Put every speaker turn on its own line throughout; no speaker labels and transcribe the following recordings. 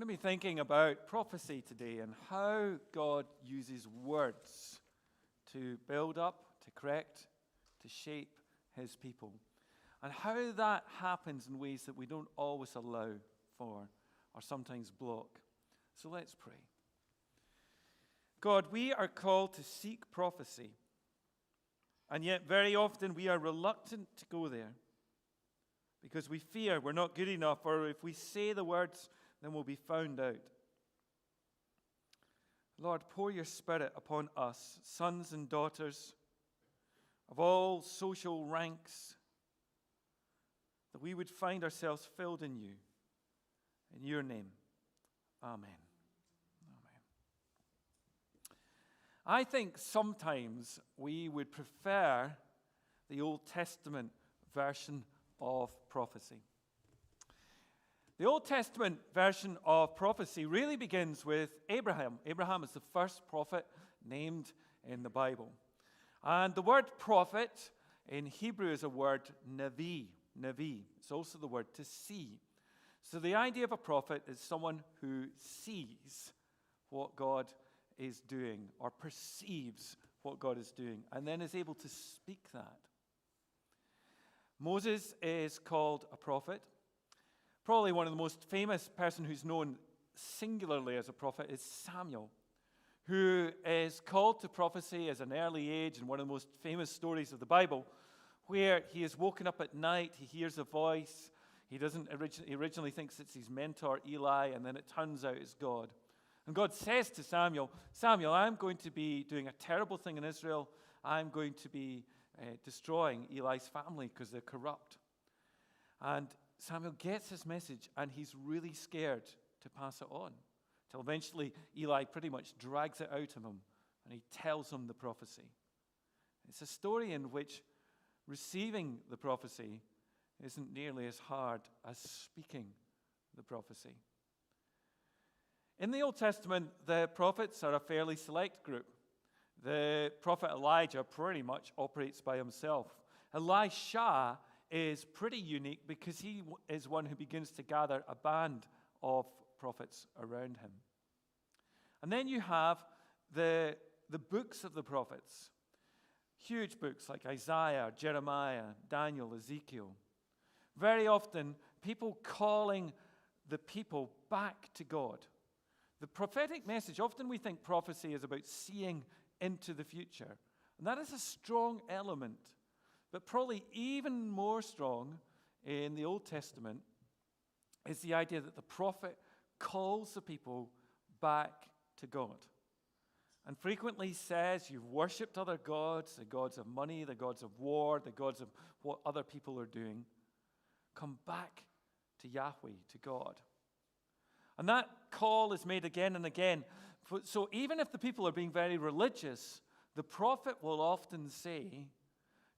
We're going to be thinking about prophecy today and how God uses words to build up, to correct, to shape his people. And how that happens in ways that we don't always allow for or sometimes block. So let's pray. God, we are called to seek prophecy. And yet very often we are reluctant to go there because we fear we're not good enough, or if we say the words, then we'll be found out. Lord, pour your Spirit upon us, sons and daughters of all social ranks, that we would find ourselves filled in you. In your name, amen. Amen. I think sometimes we would prefer the Old Testament version of prophecy. The Old Testament version of prophecy really begins with Abraham. Abraham is the first prophet named in the Bible. And the word prophet in Hebrew is a word navi. Navi. It's also the word to see. So the idea of a prophet is someone who sees what God is doing or perceives what God is doing and then is able to speak that. Moses is called a prophet. Probably one of the most famous person who's known singularly as a prophet is Samuel, who is called to prophecy at an early age in one of the most famous stories of the Bible, where he is woken up at night, he hears a voice, he originally thinks it's his mentor Eli, and then it turns out it's God. And God says to Samuel, Samuel, I'm going to be doing a terrible thing in Israel. I'm going to be destroying Eli's family because they're corrupt. And Samuel gets his message, and he's really scared to pass it on, till eventually Eli pretty much drags it out of him, and he tells him the prophecy. It's a story in which receiving the prophecy isn't nearly as hard as speaking the prophecy. In the Old Testament, the prophets are a fairly select group. The prophet Elijah pretty much operates by himself. Elisha is pretty unique because he is one who begins to gather a band of prophets around him. And then you have the books of the prophets. Huge books like Isaiah, Jeremiah, Daniel, Ezekiel. Very often, people calling the people back to God. The prophetic message, often we think prophecy is about seeing into the future. And that is a strong element. But probably even more strong in the Old Testament is the idea that the prophet calls the people back to God. And frequently says, you've worshipped other gods, the gods of money, the gods of war, the gods of what other people are doing. Come back to Yahweh, to God. And that call is made again and again. So even if the people are being very religious, the prophet will often say,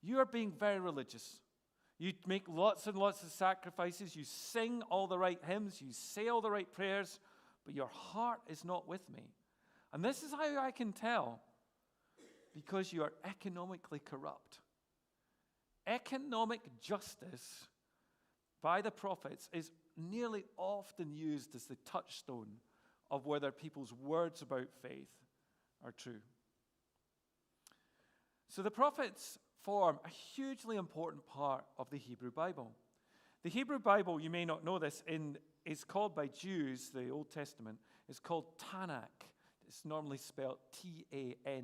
you are being very religious. You make lots and lots of sacrifices. You sing all the right hymns. You say all the right prayers. But your heart is not with me. And this is how I can tell. Because you are economically corrupt. Economic justice by the prophets is nearly often used as the touchstone of whether people's words about faith are true. So the prophets form a hugely important part of the Hebrew Bible. The Hebrew Bible, you may not know this, is called by Jews, the Old Testament, is called Tanakh. It's normally spelled Tanakh.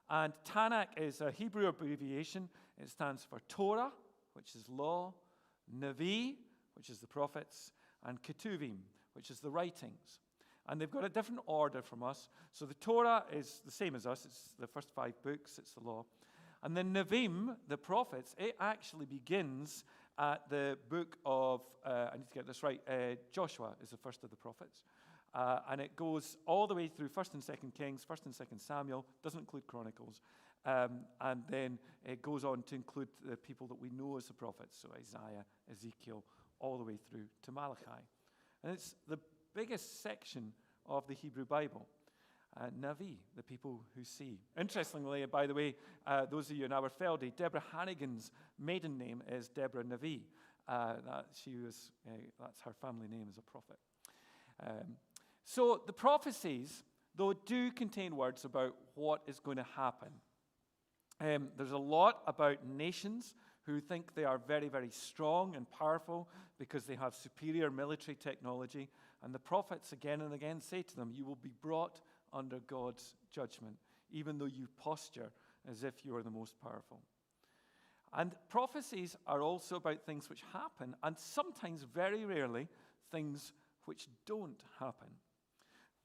And Tanakh is a Hebrew abbreviation. It stands for Torah, which is law, Navi, which is the prophets, and Ketuvim, which is the writings. And they've got a different order from us. So the Torah is the same as us. It's the first 5 books. It's the law. And then Nevi'im, the prophets, it actually begins at the book of, I need to get this right, Joshua is the first of the prophets. And it goes all the way through 1st and 2nd Kings, 1st and 2nd Samuel, doesn't include Chronicles. And then it goes on to include the people that we know as the prophets, so Isaiah, Ezekiel, all the way through to Malachi. And it's the biggest section of the Hebrew Bible. Navi, the people who see. Interestingly, by the way, those of you in Aberfeldy, Deborah Hannigan's maiden name is Deborah Navi. That's her family name as a prophet. So the prophecies, though, do contain words about what is going to happen. There's a lot about nations who think they are very, very strong and powerful because they have superior military technology. And the prophets again and again say to them, you will be brought under God's judgment, even though you posture as if you are the most powerful. And prophecies are also about things which happen, and sometimes, very rarely, things which don't happen.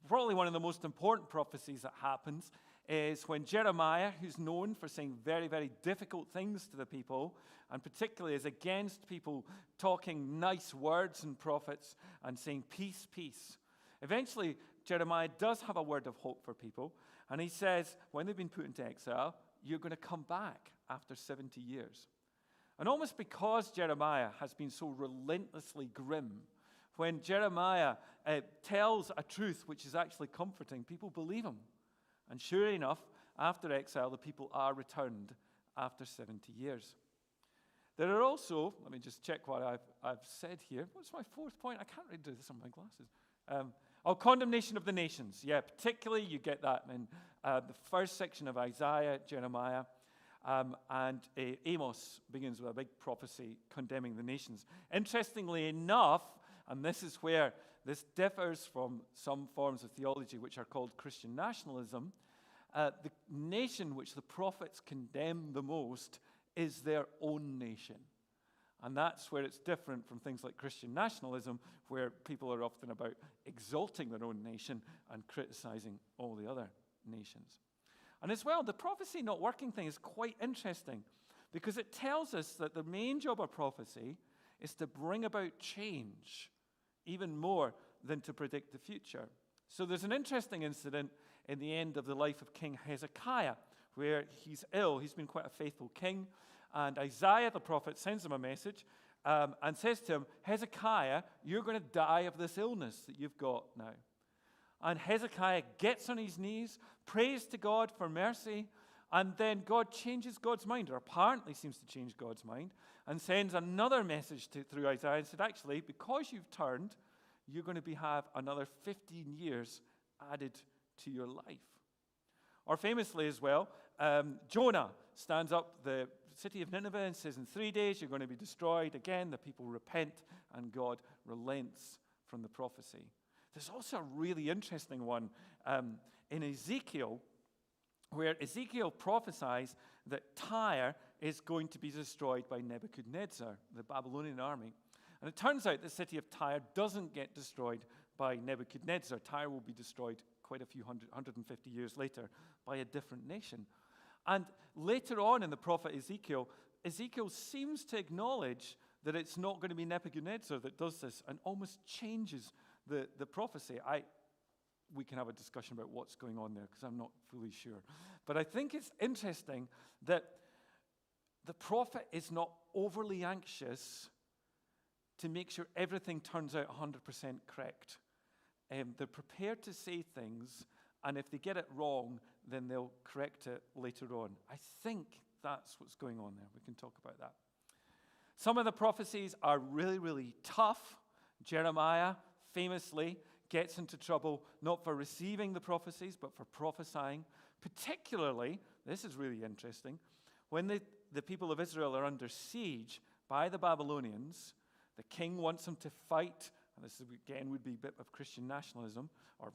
Probably one of the most important prophecies that happens is when Jeremiah, who's known for saying very, very difficult things to the people, and particularly is against people talking nice words and prophets and saying peace, peace. Eventually, Jeremiah does have a word of hope for people, and he says, when they've been put into exile, you're going to come back after 70 years. And almost because Jeremiah has been so relentlessly grim, when Jeremiah tells a truth which is actually comforting, people believe him. And sure enough, after exile, the people are returned after 70 years. There are also, let me just check what I've said here. What's my fourth point? I can't really do this on my glasses. Condemnation of the nations. Yeah, particularly you get that in the first section of Isaiah, Jeremiah, and Amos begins with a big prophecy condemning the nations. Interestingly enough, and this is where this differs from some forms of theology which are called Christian nationalism, the nation which the prophets condemn the most is their own nation. And that's where it's different from things like Christian nationalism, where people are often about exalting their own nation and criticizing all the other nations. And as well, the prophecy not working thing is quite interesting because it tells us that the main job of prophecy is to bring about change even more than to predict the future. So there's an interesting incident in the end of the life of King Hezekiah where he's ill. He's been quite a faithful king. And Isaiah the prophet sends him a message and says to him, Hezekiah, you're going to die of this illness that you've got now. And Hezekiah gets on his knees, prays to God for mercy, and then God changes God's mind, or apparently seems to change God's mind, and sends another message through Isaiah and said, actually, because you've turned, you're going to have another 15 years added to your life. Or famously as well, Jonah stands up the city of Nineveh and says, in 3 days you're going to be destroyed. Again, the people repent and God relents from the prophecy. There's also a really interesting one in Ezekiel, where Ezekiel prophesies that Tyre is going to be destroyed by Nebuchadnezzar, the Babylonian army. And it turns out the city of Tyre doesn't get destroyed by Nebuchadnezzar. Tyre will be destroyed quite a few 150 years later by a different nation. And later on in the prophet Ezekiel, Ezekiel seems to acknowledge that it's not going to be Nebuchadnezzar that does this and almost changes the prophecy. We can have a discussion about what's going on there because I'm not fully sure. But I think it's interesting that the prophet is not overly anxious to make sure everything turns out 100% correct. They're prepared to say things, and if they get it wrong, then they'll correct it later on. I think that's what's going on there. We can talk about that. Some of the prophecies are really, really tough. Jeremiah famously gets into trouble not for receiving the prophecies, but for prophesying. Particularly, this is really interesting, when the people of Israel are under siege by the Babylonians, the king wants them to fight, and this again would be a bit of Christian nationalism, or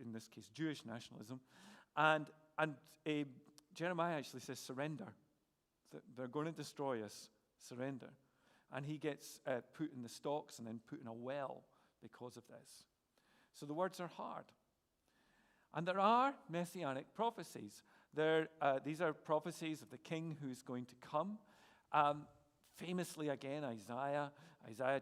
in this case Jewish nationalism, and Jeremiah actually says, surrender. They're going to destroy us, surrender. And he gets put in the stocks and then put in a well because of this. So the words are hard. And there are messianic prophecies. These are prophecies of the king who's going to come. Famously, again, Isaiah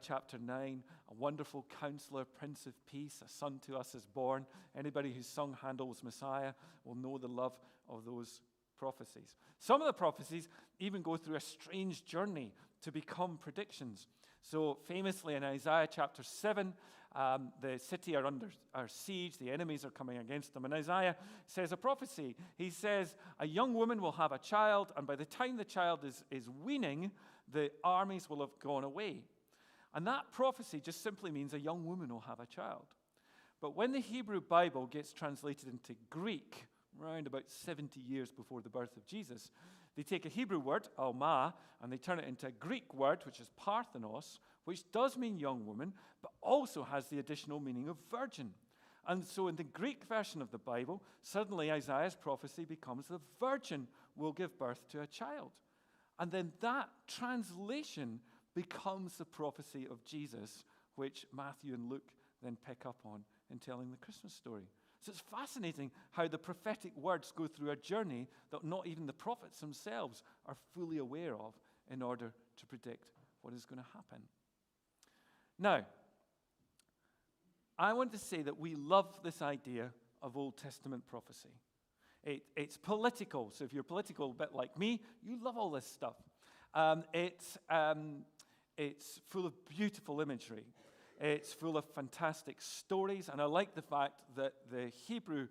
chapter 9, a wonderful counselor, Prince of Peace, a son to us is born. Anybody who's sung Handel's Messiah will know the love of those prophecies. Some of the prophecies even go through a strange journey to become predictions. So famously in Isaiah chapter 7, the city are under siege, the enemies are coming against them, and Isaiah says a prophecy. He says, a young woman will have a child, and by the time the child is weaning, the armies will have gone away. And that prophecy just simply means a young woman will have a child. But when the Hebrew Bible gets translated into Greek, around about 70 years before the birth of Jesus, they take a Hebrew word, alma, and they turn it into a Greek word, which is parthenos, which does mean young woman, but also has the additional meaning of virgin. And so in the Greek version of the Bible, suddenly Isaiah's prophecy becomes the virgin will give birth to a child. And then that translation becomes the prophecy of Jesus, which Matthew and Luke then pick up on in telling the Christmas story. So it's fascinating how the prophetic words go through a journey that not even the prophets themselves are fully aware of in order to predict what is going to happen. Now, I want to say that we love this idea of Old Testament prophecy. It's political, so if you're political a bit like me, you love all this stuff. It's full of beautiful imagery. It's full of fantastic stories, and I like the fact that the Hebrew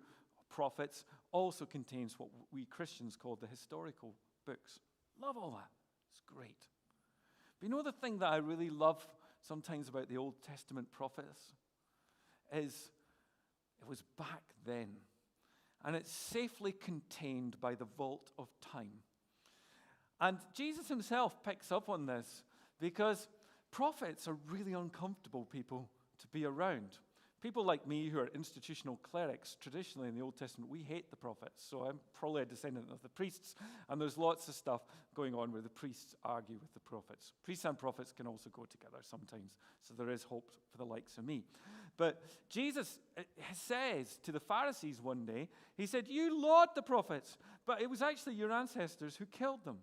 prophets also contains what we Christians call the historical books. Love all that. It's great. But you know the thing that I really love sometimes about the Old Testament prophets is it was back then, and it's safely contained by the vault of time. And Jesus himself picks up on this because prophets are really uncomfortable people to be around. People like me who are institutional clerics, traditionally in the Old Testament, we hate the prophets. So I'm probably a descendant of the priests, and there's lots of stuff going on where the priests argue with the prophets. Priests and prophets can also go together sometimes, so there is hope for the likes of me. But Jesus says to the Pharisees one day, he said, "You laud the prophets, but it was actually your ancestors who killed them."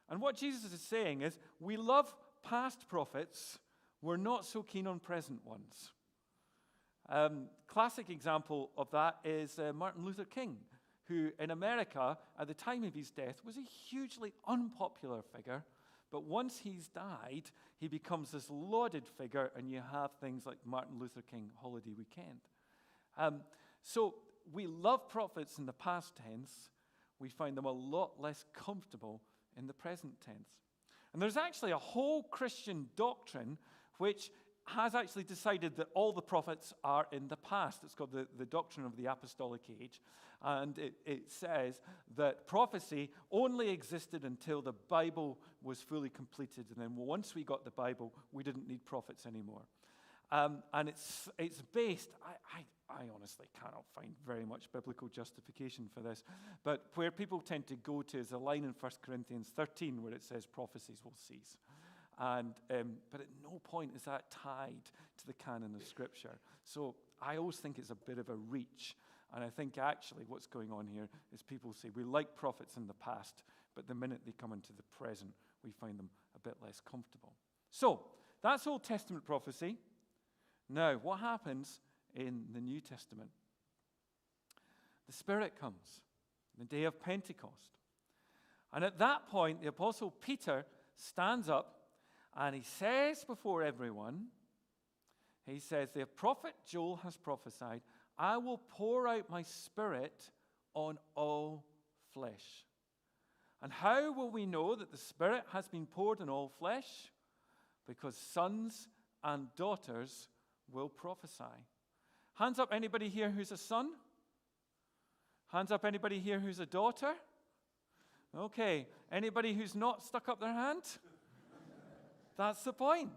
And what Jesus is saying is, we love past prophets, we're not so keen on present ones. Classic example of that is Martin Luther King, who in America, at the time of his death, was a hugely unpopular figure. But once he's died, he becomes this lauded figure, and you have things like Martin Luther King Holiday Weekend. So we love prophets in the past tense. We find them a lot less comfortable in the present tense. And there's actually a whole Christian doctrine which has actually decided that all the prophets are in the past. It's called the doctrine of the apostolic age. And it says that prophecy only existed until the Bible was fully completed. And then once we got the Bible, we didn't need prophets anymore. And it's based, I honestly cannot find very much biblical justification for this, but where people tend to go to is a line in 1 Corinthians 13 where it says prophecies will cease. But at no point is that tied to the canon of Scripture. So I always think it's a bit of a reach. And I think actually what's going on here is people say we like prophets in the past, but the minute they come into the present, we find them a bit less comfortable. So that's Old Testament prophecy. Now, what happens in the New Testament? The Spirit comes, the day of Pentecost. And at that point, the Apostle Peter stands up and he says before everyone, he says, the prophet Joel has prophesied, I will pour out my Spirit on all flesh. And how will we know that the Spirit has been poured on all flesh? Because sons and daughters will prophesy. Hands up anybody here who's a son? Hands up anybody here who's a daughter? Okay. Anybody who's not stuck up their hand? That's the point.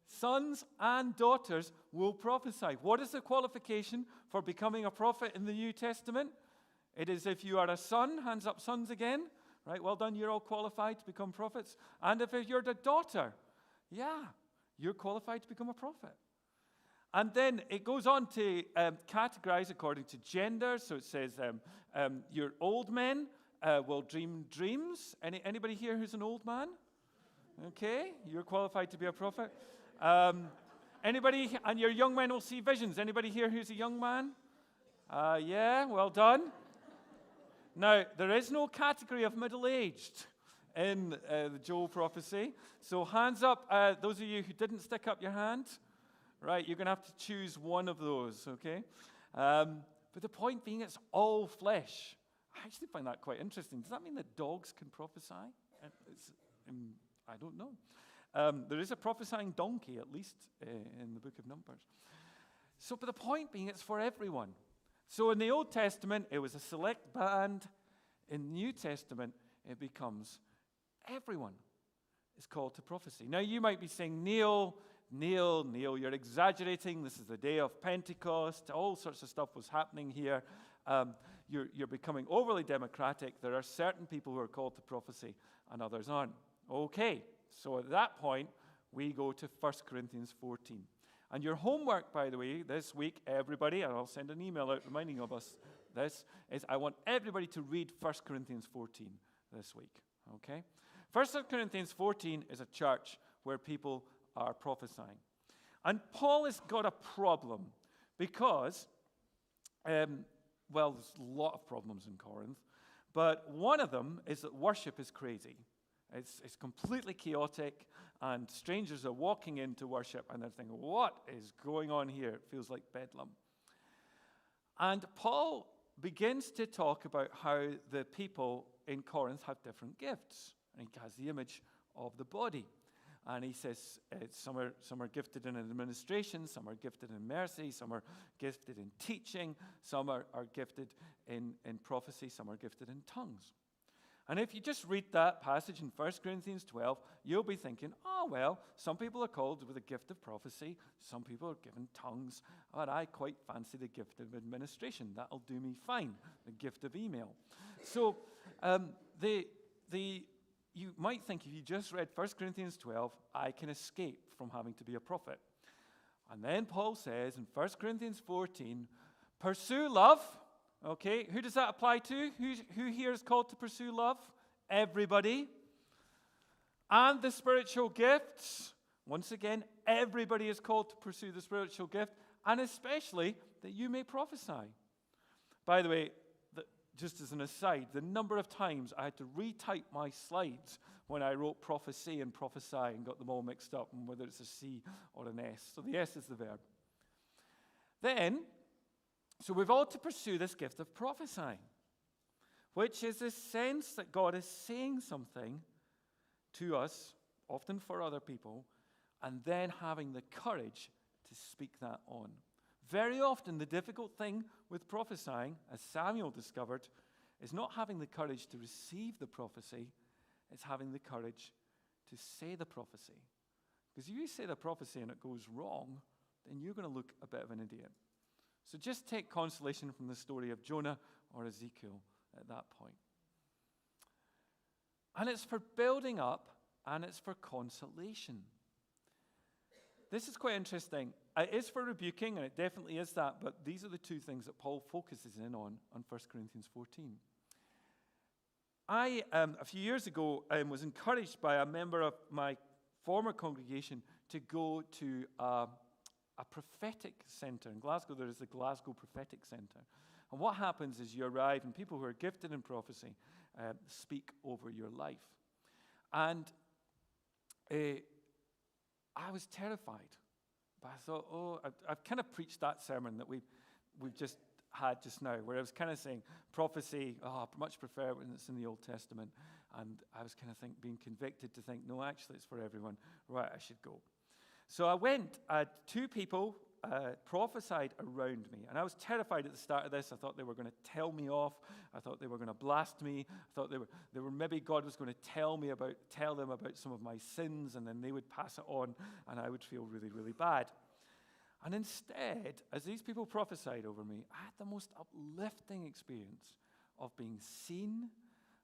Sons and daughters will prophesy. What is the qualification for becoming a prophet in the New Testament? It is if you are a son, hands up sons again. Right, well done, you're all qualified to become prophets. And if you're the daughter, yeah, you're qualified to become a prophet. And then it goes on to categorize according to gender. So it says your old men will dream dreams. Anybody here who's an old man? Okay, you're qualified to be a prophet. Anybody, and your young men will see visions. Anybody here who's a young man? Yeah, well done. Now, there is no category of middle-aged in the Joel prophecy. So hands up, those of you who didn't stick up your hand. Right, you're going to have to choose one of those, okay? But the point being, it's all flesh. I actually find that quite interesting. Does that mean that dogs can prophesy? I don't know. There is a prophesying donkey, at least, in the book of Numbers. So, but the point being, it's for everyone. So in the Old Testament, it was a select band. In the New Testament, it becomes everyone is called to prophecy. Now, you might be saying, Neil, you're exaggerating. This is the day of Pentecost. All sorts of stuff was happening here. You're becoming overly democratic. There are certain people who are called to prophecy and others aren't. Okay, so at that point, we go to 1 Corinthians 14. And your homework, by the way, this week, everybody, and I'll send an email out reminding of us this, is I want everybody to read 1 Corinthians 14 this week, okay? 1 Corinthians 14 is a church where people are prophesying. And Paul has got a problem because, there's a lot of problems in Corinth, but one of them is that worship is crazy. It's completely chaotic, and strangers are walking into worship, and they're thinking, what is going on here? It feels like bedlam. And Paul begins to talk about how the people in Corinth have different gifts. And he has the image of the body. And he says some are gifted in administration, some are gifted in mercy, some are gifted in teaching, some are gifted in prophecy, some are gifted in tongues. And if you just read that passage in 1 Corinthians 12, you'll be thinking, oh, well, some people are called with a gift of prophecy, some people are given tongues, but I quite fancy the gift of administration. That'll do me fine, the gift of email. So you might think if you just read 1 Corinthians 12, I can escape from having to be a prophet. And then Paul says in 1 Corinthians 14, pursue love. Okay, who does that apply to? Who here is called to pursue love? Everybody. And the spiritual gifts. Once again, everybody is called to pursue the spiritual gift, and especially that you may prophesy. By the way, just as an aside, the number of times I had to retype my slides when I wrote prophecy and prophesy and got them all mixed up, and whether it's a C or an S. So the S is the verb. So we've all to pursue this gift of prophesying, which is a sense that God is saying something to us, often for other people, and then having the courage to speak that on. Very often, the difficult thing with prophesying, as Samuel discovered, is not having the courage to receive the prophecy, it's having the courage to say the prophecy. Because if you say the prophecy and it goes wrong, then you're going to look a bit of an idiot. So just take consolation from the story of Jonah or Ezekiel at that point. And it's for building up, and it's for consolation. This is quite interesting. It is for rebuking, and it definitely is that, but these are the two things that Paul focuses in on 1 Corinthians 14. I, a few years ago, was encouraged by a member of my former congregation to go to a prophetic center. In Glasgow, there is the Glasgow Prophetic Center. And what happens is you arrive, and people who are gifted in prophecy speak over your life. And I was terrified. But I thought, I've kind of preached that sermon that we've just had just now, where I was kind of saying prophecy, I much prefer when it's in the Old Testament. And I was kind of being convicted to think, no, actually, it's for everyone. Right, I should go. So I went, two people prophesied around me, and I was terrified at the start of this. I thought they were going to tell me off. I thought they were going to blast me. I thought they were maybe God was going to tell them about some of my sins, and then they would pass it on, and I would feel really, really bad. And instead, as these people prophesied over me, I had the most uplifting experience of being seen,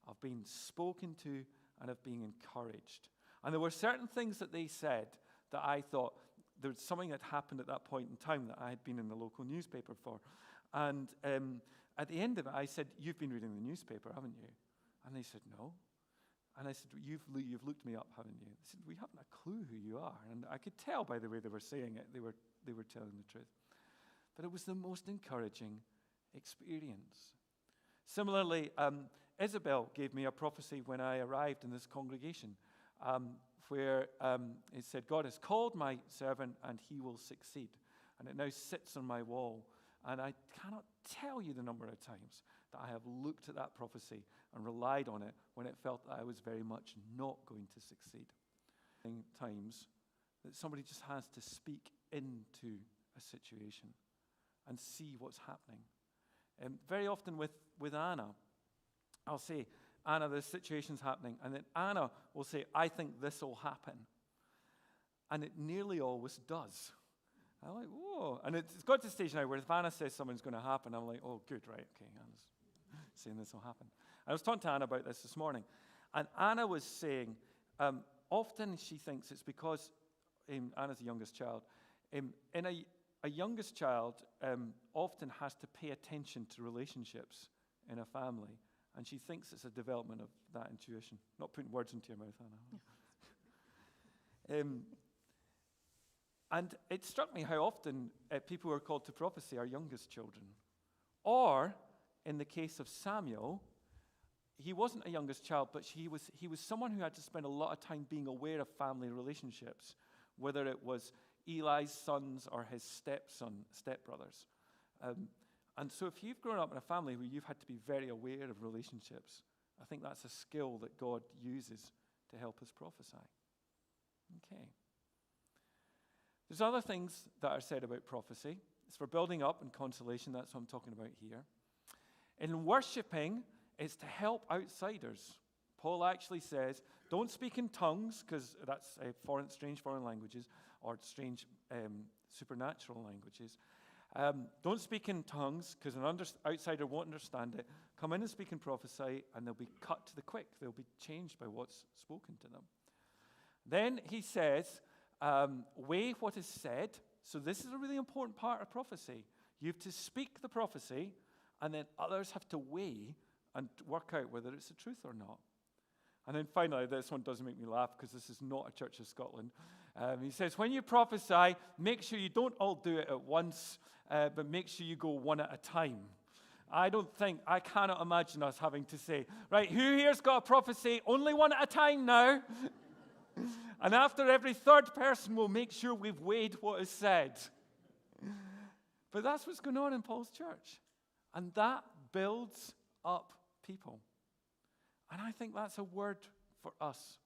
of being spoken to, and of being encouraged. And there were certain things that they said that I thought there was something that happened at that point in time that I had been in the local newspaper for. And at the end of it, I said, you've been reading the newspaper, haven't you? And they said, no. And I said, you've looked me up, haven't you? They said, we haven't a clue who you are. And I could tell by the way they were saying it, they were telling the truth. But it was the most encouraging experience. Similarly, Isabel gave me a prophecy when I arrived in this congregation, where it said, God has called my servant and he will succeed. And it now sits on my wall. And I cannot tell you the number of times that I have looked at that prophecy and relied on it when it felt that I was very much not going to succeed. times that somebody just has to speak into a situation and see what's happening. Very often with Anna, I'll say, Anna, this situation's happening. And then Anna will say, I think this will happen. And it nearly always does. I'm like, whoa. And it's got to the stage now where if Anna says something's going to happen, I'm like, oh, good, right, okay, Anna's saying this will happen. I was talking to Anna about this morning. And Anna was saying, often she thinks it's because, Anna's the youngest child, a youngest child often has to pay attention to relationships in a family. And she thinks it's a development of that intuition. Not putting words into your mouth, Anna. And it struck me how often people who are called to prophecy are youngest children. Or, in the case of Samuel, he wasn't a youngest child, but he was someone who had to spend a lot of time being aware of family relationships, whether it was Eli's sons or his stepbrothers. And so if you've grown up in a family where you've had to be very aware of relationships, I think that's a skill that God uses to help us prophesy. Okay. There's other things that are said about prophecy. It's for building up and consolation. That's what I'm talking about here. In worshiping, it's to help outsiders. Paul actually says, don't speak in tongues, because that's strange foreign languages, or strange supernatural languages. Don't speak in tongues, because an outsider won't understand it. Come in and speak and prophesy, and they'll be cut to the quick. They'll be changed by what's spoken to them. Then he says, weigh what is said. So this is a really important part of prophecy. You have to speak the prophecy, and then others have to weigh and work out whether it's the truth or not. And then finally, this one doesn't make me laugh because this is not a Church of Scotland. He says, when you prophesy, make sure you don't all do it at once, but make sure you go one at a time. I cannot imagine us having to say, right, who here's got a prophecy? Only one at a time now. And after every third person, we'll make sure we've weighed what is said. But that's what's going on in Paul's church. And that builds up people. And I think that's a word for us.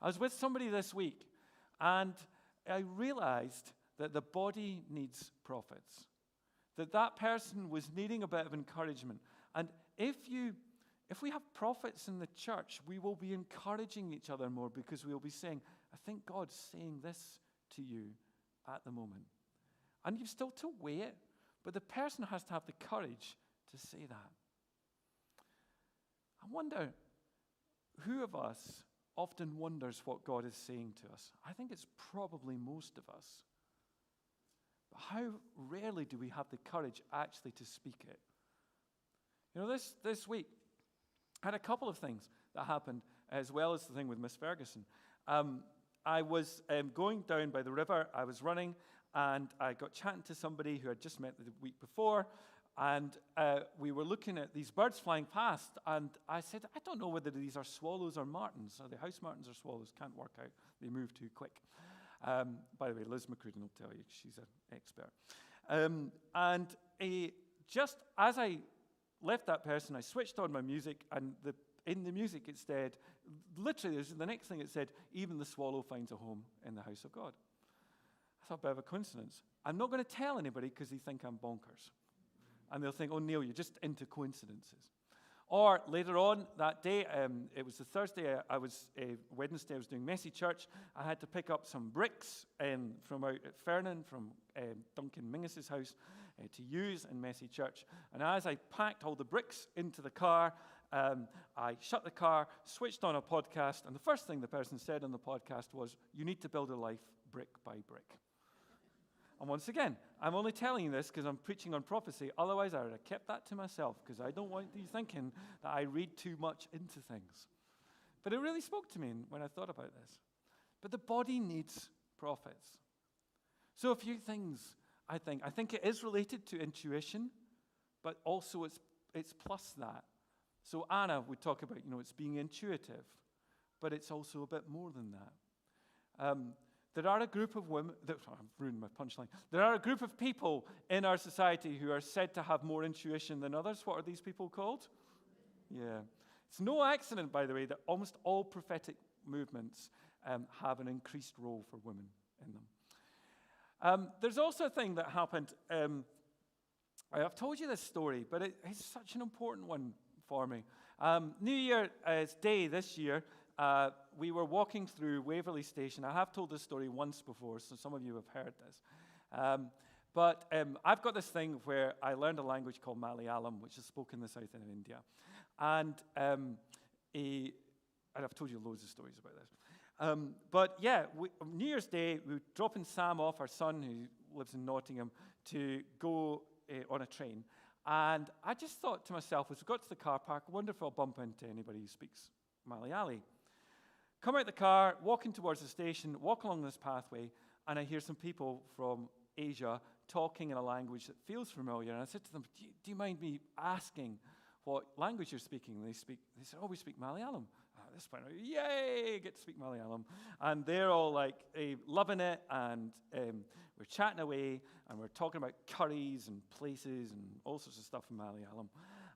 I was with somebody this week, and I realized that the body needs prophets. That person was needing a bit of encouragement. And if we have prophets in the church, we will be encouraging each other more because we will be saying, I think God's saying this to you at the moment. And you've still to weigh it, but the person has to have the courage to say that. I wonder, who of us often wonders what God is saying to us? I think it's probably most of us. But how rarely do we have the courage actually to speak it? You know, this week, I had a couple of things that happened, as well as the thing with Miss Ferguson. I was going down by the river, I was running, and I got chatting to somebody who I'd just met the week before, and we were looking at these birds flying past, and I said, I don't know whether these are swallows or martins. Are they house martins or swallows? Can't work out. They move too quick. By the way, Liz McCrudden will tell you, she's an expert. Just as I left that person, I switched on my music, and in the music it said, literally, the next thing it said, even the swallow finds a home in the house of God. I thought, a bit of a coincidence. I'm not going to tell anybody because they think I'm bonkers. And they'll think, oh, Neil, you're just into coincidences. Or later on that day, it was the Thursday, Wednesday, I was doing Messy Church. I had to pick up some bricks from out at Fernan, from Duncan Mingus's house, to use in Messy Church. And as I packed all the bricks into the car, I shut the car, switched on a podcast, and the first thing the person said on the podcast was, you need to build a life brick by brick. And once again, I'm only telling you this because I'm preaching on prophecy. Otherwise, I would have kept that to myself because I don't want you thinking that I read too much into things. But it really spoke to me when I thought about this. But the body needs prophets. So a few things, I think. I think it is related to intuition, but also it's plus that. So Anna would talk about, it's being intuitive, but it's also a bit more than that. There are a group of women, I've ruined my punchline. There are a group of people in our society who are said to have more intuition than others. What are these people called? Yeah. It's no accident, by the way, that almost all prophetic movements have an increased role for women in them. There's also a thing that happened. I've told you this story, but it's such an important one for me. New Year's Day this year, we were walking through Waverley Station. I have told this story once before, so some of you have heard this. But I've got this thing where I learned a language called Malayalam, which is spoken in the south of India. And I've told you loads of stories about this. But yeah, New Year's Day, we were dropping Sam off, our son, who lives in Nottingham, to go on a train. And I just thought to myself, as we got to the car park, I wonder if I'll bump into anybody who speaks Malayali. Come out the car, walking towards the station, walk along this pathway, and I hear some people from Asia talking in a language that feels familiar. And I said to them, do you mind me asking what language you're speaking? And they said, oh, we speak Malayalam. At this point, yay, get to speak Malayalam. And they're all like loving it, and we're chatting away, and we're talking about curries and places and all sorts of stuff in Malayalam.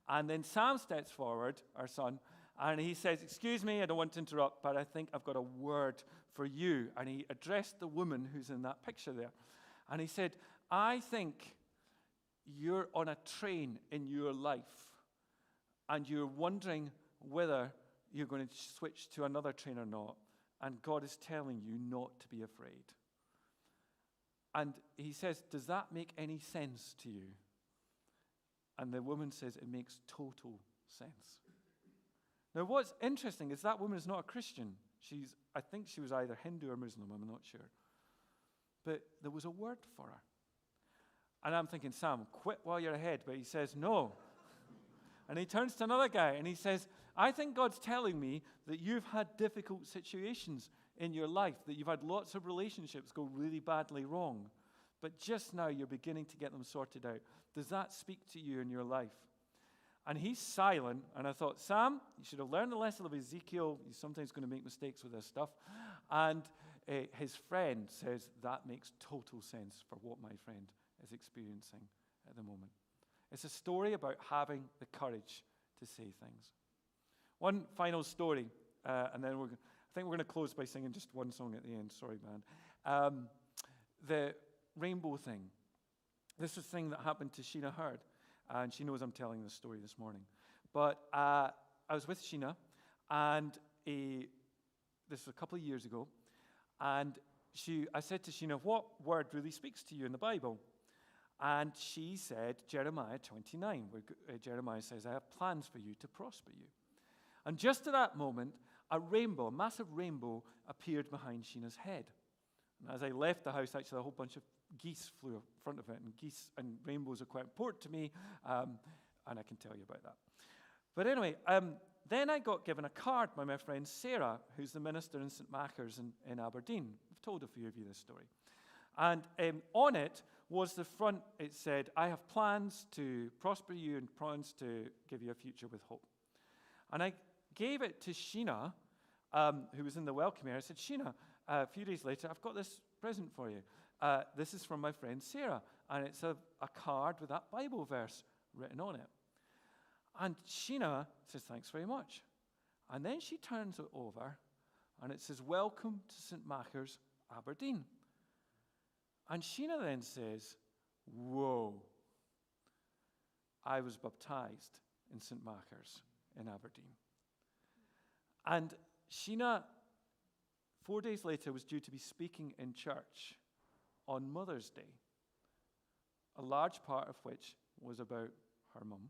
And then Sam steps forward, our son, and he says, excuse me, I don't want to interrupt, but I think I've got a word for you. And he addressed the woman who's in that picture there. And he said, I think you're on a train in your life, and you're wondering whether you're going to switch to another train or not, and God is telling you not to be afraid. And he says, does that make any sense to you? And the woman says, it makes total sense. Now, what's interesting is that woman is not a Christian. I think she was either Hindu or Muslim, I'm not sure. But there was a word for her. And I'm thinking, Sam, quit while you're ahead. But he says, no. And he turns to another guy and he says, I think God's telling me that you've had difficult situations in your life, that you've had lots of relationships go really badly wrong, but just now you're beginning to get them sorted out. Does that speak to you in your life? And he's silent, and I thought, Sam, you should have learned the lesson of Ezekiel. He's sometimes going to make mistakes with this stuff. And his friend says, that makes total sense for what my friend is experiencing at the moment. It's a story about having the courage to say things. One final story, and then I think we're going to close by singing just one song at the end. Sorry, band. The rainbow thing. This is a thing that happened to Sheena Hurd, and she knows I'm telling this story this morning. But I was with Sheena, and this was a couple of years ago, and I said to Sheena, what word really speaks to you in the Bible? And she said, Jeremiah 29, where Jeremiah says, I have plans for you to prosper you. And just at that moment, a massive rainbow, appeared behind Sheena's head. And as I left the house, actually, a whole bunch of geese flew in front of it, and geese and rainbows are quite important to me, and I can tell you about that. But anyway, then I got given a card by my friend Sarah, who's the minister in St. Machars in Aberdeen. I've told a few of you this story. And on it was the front, it said, I have plans to prosper you and plans to give you a future with hope. And I gave it to Sheena, who was in the welcome area. I said, Sheena, a few days later, I've got this present for you. This is from my friend Sarah, and it's a card with that Bible verse written on it. And Sheena says, thanks very much. And then she turns it over, and it says, welcome to St. Machars, Aberdeen. And Sheena then says, whoa, I was baptized in St. Machars in Aberdeen. And Sheena, 4 days later, was due to be speaking in church on Mother's Day, a large part of which was about her mum.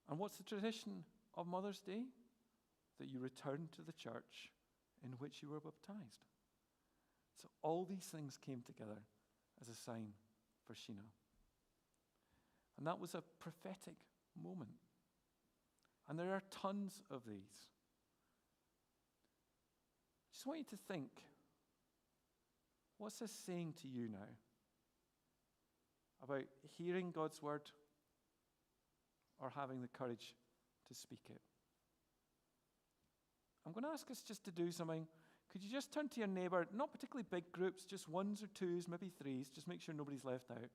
And what's the tradition of Mother's Day? That you return to the church in which you were baptized. So all these things came together as a sign for Sheena. And that was a prophetic moment. And there are tons of these. I just want you to think, what's this saying to you now about hearing God's word or having the courage to speak it? I'm going to ask us just to do something. Could you just turn to your neighbor, not particularly big groups, just ones or twos, maybe threes, just make sure nobody's left out.